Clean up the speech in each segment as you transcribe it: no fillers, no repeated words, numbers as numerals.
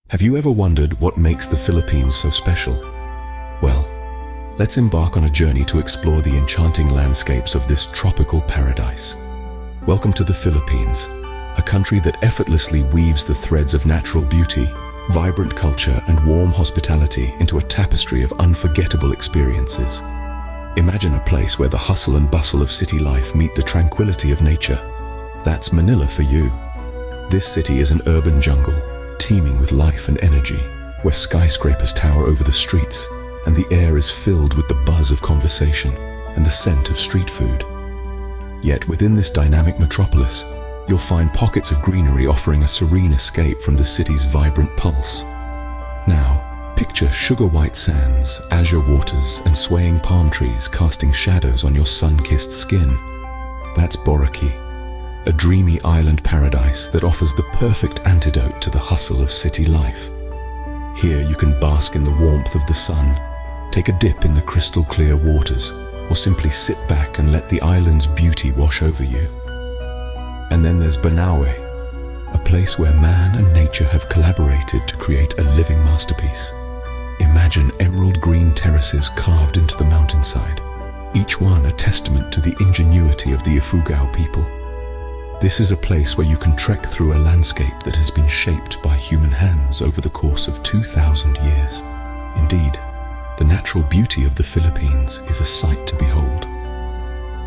Have you ever wondered what makes the Philippines so special? Well, let's embark on a journey to explore the enchanting landscapes of this tropical paradise. Welcome to the Philippines, a country that effortlessly weaves the threads of natural beauty, vibrant culture, and warm hospitality into a tapestry of unforgettable experiences. Imagine a place where the hustle and bustle of city life meet the tranquility of nature. That's Manila for you. This city is an urban jungle, teeming with life and energy, where skyscrapers tower over the streets, and the air is filled with the buzz of conversation and the scent of street food. Yet within this dynamic metropolis, you'll find pockets of greenery offering a serene escape from the city's vibrant pulse. Now, picture sugar-white sands, azure waters, and swaying palm trees casting shadows on your sun-kissed skin. That's Boracay, a dreamy island paradise that offers the perfect antidote to the hustle of city life. Here you can bask in the warmth of the sun, take a dip in the crystal clear waters, or simply sit back and let the island's beauty wash over you. And then there's Banaue, a place where man and nature have collaborated to create a living masterpiece. Imagine emerald green terraces carved into the mountainside, each one a testament to the ingenuity of the Ifugao people. This is a place where you can trek through a landscape that has been shaped by human hands over the course of 2,000 years. Indeed, the natural beauty of the Philippines is a sight to behold.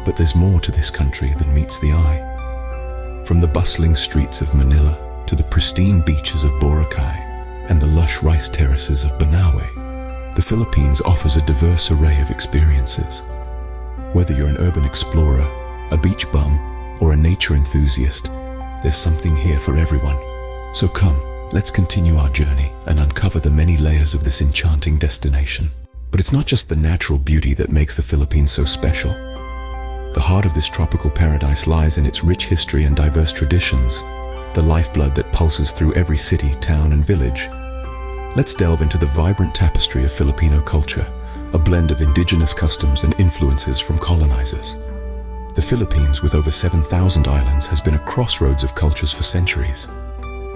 But there's more to this country than meets the eye. From the bustling streets of Manila to the pristine beaches of Boracay and the lush rice terraces of Banaue, the Philippines offers a diverse array of experiences. Whether you're an urban explorer, a beach bum, or a nature enthusiast, there's something here for everyone. So come, let's continue our journey and uncover the many layers of this enchanting destination. But it's not just the natural beauty that makes the Philippines so special. The heart of this tropical paradise lies in its rich history and diverse traditions, the lifeblood that pulses through every city, town, and village. Let's delve into the vibrant tapestry of Filipino culture, a blend of indigenous customs and influences from colonizers. The Philippines, with over 7,000 islands, has been a crossroads of cultures for centuries.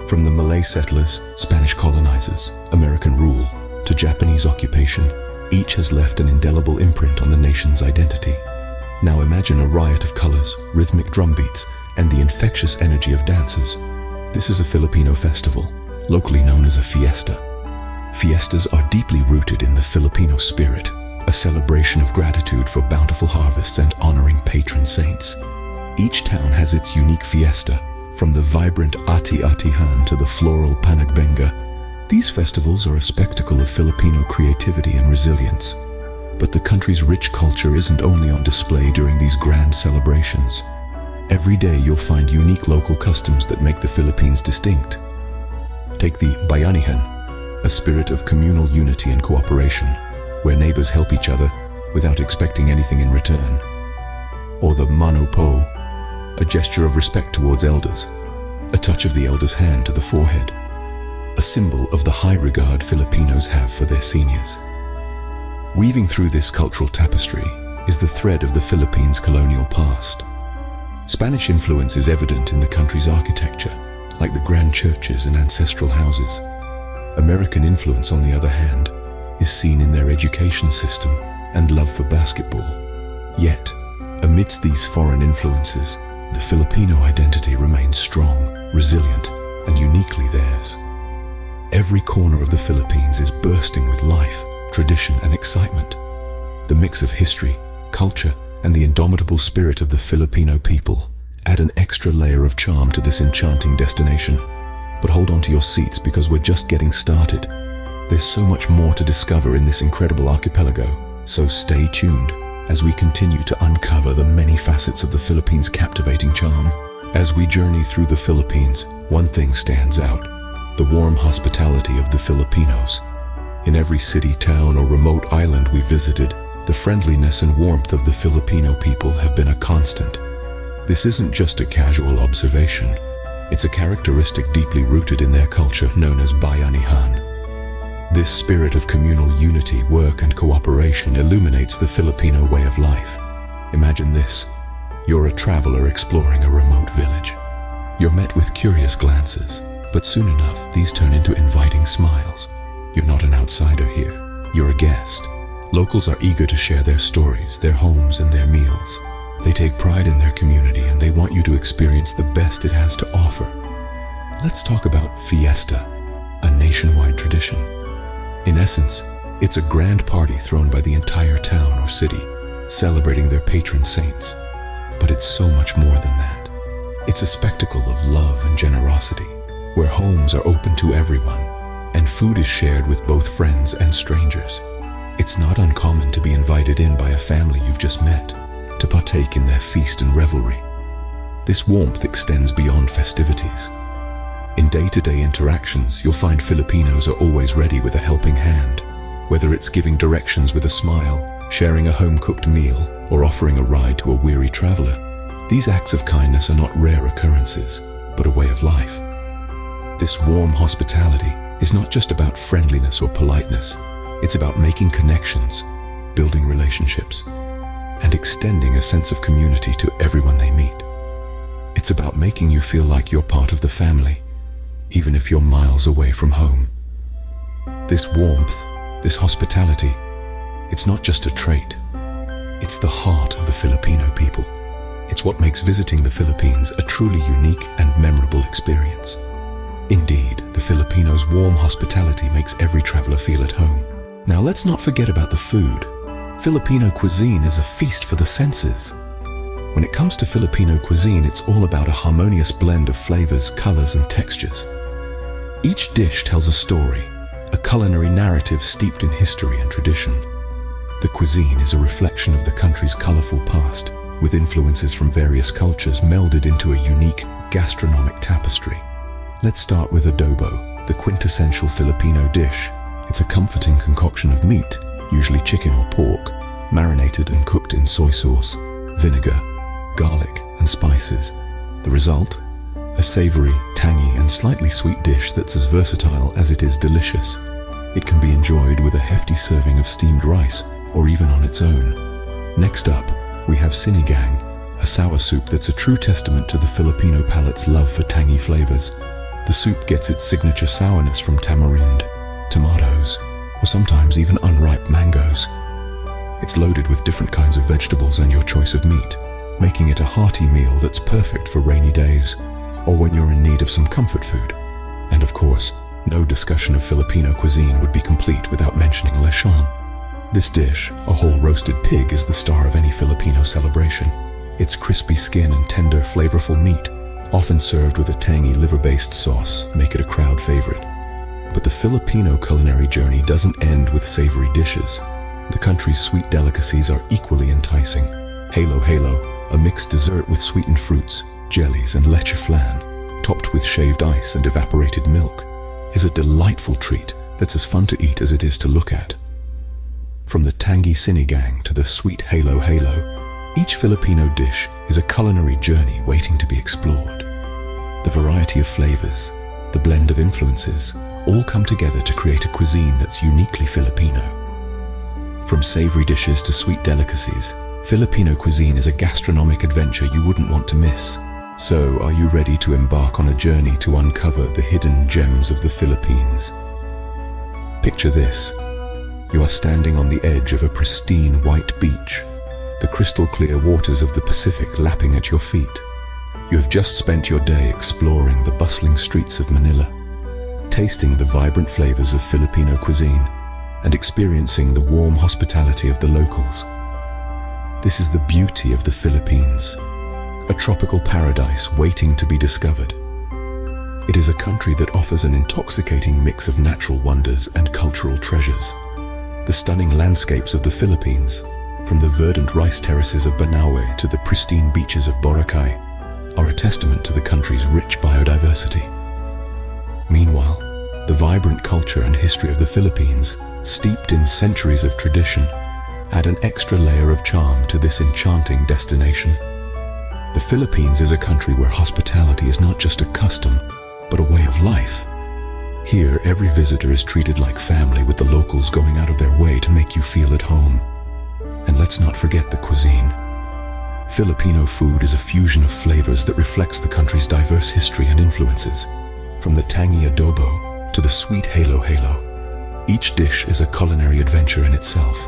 From the Malay settlers, Spanish colonizers, American rule, to Japanese occupation, each has left an indelible imprint on the nation's identity. Now imagine a riot of colors, rhythmic drum beats, and the infectious energy of dancers. This is a Filipino festival, locally known as a fiesta. Fiestas are deeply rooted in the Filipino spirit, a celebration of gratitude for bountiful harvests and honoring patron saints. Each town has its unique fiesta, from the vibrant Ati-Atihan to the floral Panagbenga. These festivals are a spectacle of Filipino creativity and resilience. But the country's rich culture isn't only on display during these grand celebrations. Every day you'll find unique local customs that make the Philippines distinct. Take the Bayanihan, a spirit of communal unity and cooperation, where neighbors help each other without expecting anything in return. Or the Mano Po, a gesture of respect towards elders, a touch of the elder's hand to the forehead, a symbol of the high regard Filipinos have for their seniors. Weaving through this cultural tapestry is the thread of the Philippines' colonial past. Spanish influence is evident in the country's architecture, like the grand churches and ancestral houses. American influence, on the other hand, is seen in their education system and love for basketball. Yet, amidst these foreign influences, the Filipino identity remains strong, resilient, and uniquely theirs. Every corner of the Philippines is bursting with life, tradition, and excitement. The mix of history, culture, and the indomitable spirit of the Filipino people add an extra layer of charm to this enchanting destination. But hold on to your seats, because we're just getting started. There's so much more to discover in this incredible archipelago, so stay tuned as we continue to uncover the many facets of the Philippines' captivating charm. As we journey through the Philippines, one thing stands out: the warm hospitality of the Filipinos. In every city, town, or remote island we visited, the friendliness and warmth of the Filipino people have been a constant. This isn't just a casual observation. It's a characteristic deeply rooted in their culture known as Bayanihan. This spirit of communal unity, work, and cooperation illuminates the Filipino way of life. Imagine this: you're a traveler exploring a remote village. You're met with curious glances, But soon enough, these turn into inviting smiles. You're not an outsider here, you're a guest. Locals are eager to share their stories, their homes, and their meals. They take pride in their community and they want you to experience the best it has to offer. Let's talk about Fiesta, a nationwide tradition. In essence, it's a grand party thrown by the entire town or city, celebrating their patron saints. But it's so much more than that. It's a spectacle of love and generosity, where homes are open to everyone, and food is shared with both friends and strangers. It's not uncommon to be invited in by a family you've just met, to partake in their feast and revelry. This warmth extends beyond festivities. In day-to-day interactions, you'll find Filipinos are always ready with a helping hand, whether it's giving directions with a smile, sharing a home-cooked meal, or offering a ride to a weary traveler. These acts of kindness are not rare occurrences, but a way of life. This warm hospitality is not just about friendliness or politeness. It's about making connections, building relationships, and extending a sense of community to everyone they meet. It's about making you feel like you're part of the family, even if you're miles away from home. This warmth, this hospitality, it's not just a trait. It's the heart of the Filipino people. It's what makes visiting the Philippines a truly unique and memorable experience. Indeed, the Filipinos' warm hospitality makes every traveler feel at home. Now let's not forget about the food. Filipino cuisine is a feast for the senses. When it comes to Filipino cuisine, it's all about a harmonious blend of flavors, colors, and textures. Each dish tells a story, a culinary narrative steeped in history and tradition. The cuisine is a reflection of the country's colorful past, with influences from various cultures melded into a unique gastronomic tapestry. Let's start with adobo, the quintessential Filipino dish. It's a comforting concoction of meat, usually chicken or pork, marinated and cooked in soy sauce, vinegar, garlic, and spices. The result? A savory, tangy, and slightly sweet dish that's as versatile as it is delicious. It can be enjoyed with a hefty serving of steamed rice, or even on its own. Next up, we have sinigang, a sour soup that's a true testament to the Filipino palate's love for tangy flavors. The soup gets its signature sourness from tamarind, tomatoes, or sometimes even unripe mangoes. It's loaded with different kinds of vegetables and your choice of meat, making it a hearty meal that's perfect for rainy days, or when you're in need of some comfort food. And of course, no discussion of Filipino cuisine would be complete without mentioning lechon. This dish, a whole roasted pig, is the star of any Filipino celebration. Its crispy skin and tender, flavorful meat, often served with a tangy liver-based sauce, make it a crowd favorite. But the Filipino culinary journey doesn't end with savory dishes. The country's sweet delicacies are equally enticing. Halo Halo, a mixed dessert with sweetened fruits, jellies, and leche flan, topped with shaved ice and evaporated milk, is a delightful treat that's as fun to eat as it is to look at. From the tangy sinigang to the sweet Halo Halo, each Filipino dish is a culinary journey waiting to be explored. The variety of flavors, the blend of influences, all come together to create a cuisine that's uniquely Filipino. From savory dishes to sweet delicacies, Filipino cuisine is a gastronomic adventure you wouldn't want to miss. So, are you ready to embark on a journey to uncover the hidden gems of the Philippines? Picture this. You are standing on the edge of a pristine white beach, the crystal clear waters of the Pacific lapping at your feet. You have just spent your day exploring the bustling streets of Manila, tasting the vibrant flavors of Filipino cuisine, and experiencing the warm hospitality of the locals. This is the beauty of the Philippines, a tropical paradise waiting to be discovered. It is a country that offers an intoxicating mix of natural wonders and cultural treasures. The stunning landscapes of the Philippines, from the verdant rice terraces of Banaue to the pristine beaches of Boracay, are a testament to the country's rich biodiversity. Meanwhile, the vibrant culture and history of the Philippines, steeped in centuries of tradition, add an extra layer of charm to this enchanting destination. The Philippines is a country where hospitality is not just a custom, but a way of life. Here, every visitor is treated like family, with the locals going out of their way to make you feel at home. And let's not forget the cuisine. Filipino food is a fusion of flavors that reflects the country's diverse history and influences. From the tangy adobo to the sweet halo, each dish is a culinary adventure in itself.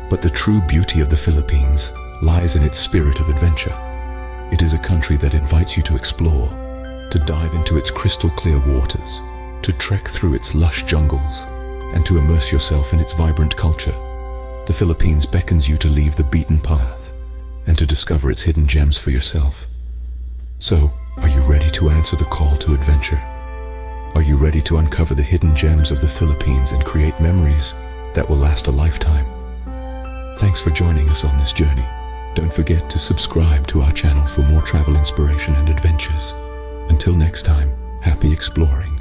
But the true beauty of the Philippines lies in its spirit of adventure. It is a country that invites you to explore, to dive into its crystal clear waters, to trek through its lush jungles, and to immerse yourself in its vibrant culture. The Philippines beckons you to leave the beaten path and to discover its hidden gems for yourself. So, are you ready to answer the call to adventure? Are you ready to uncover the hidden gems of the Philippines and create memories that will last a lifetime? Thanks for joining us on this journey. Don't forget to subscribe to our channel for more travel inspiration and adventures. Until next time, happy exploring.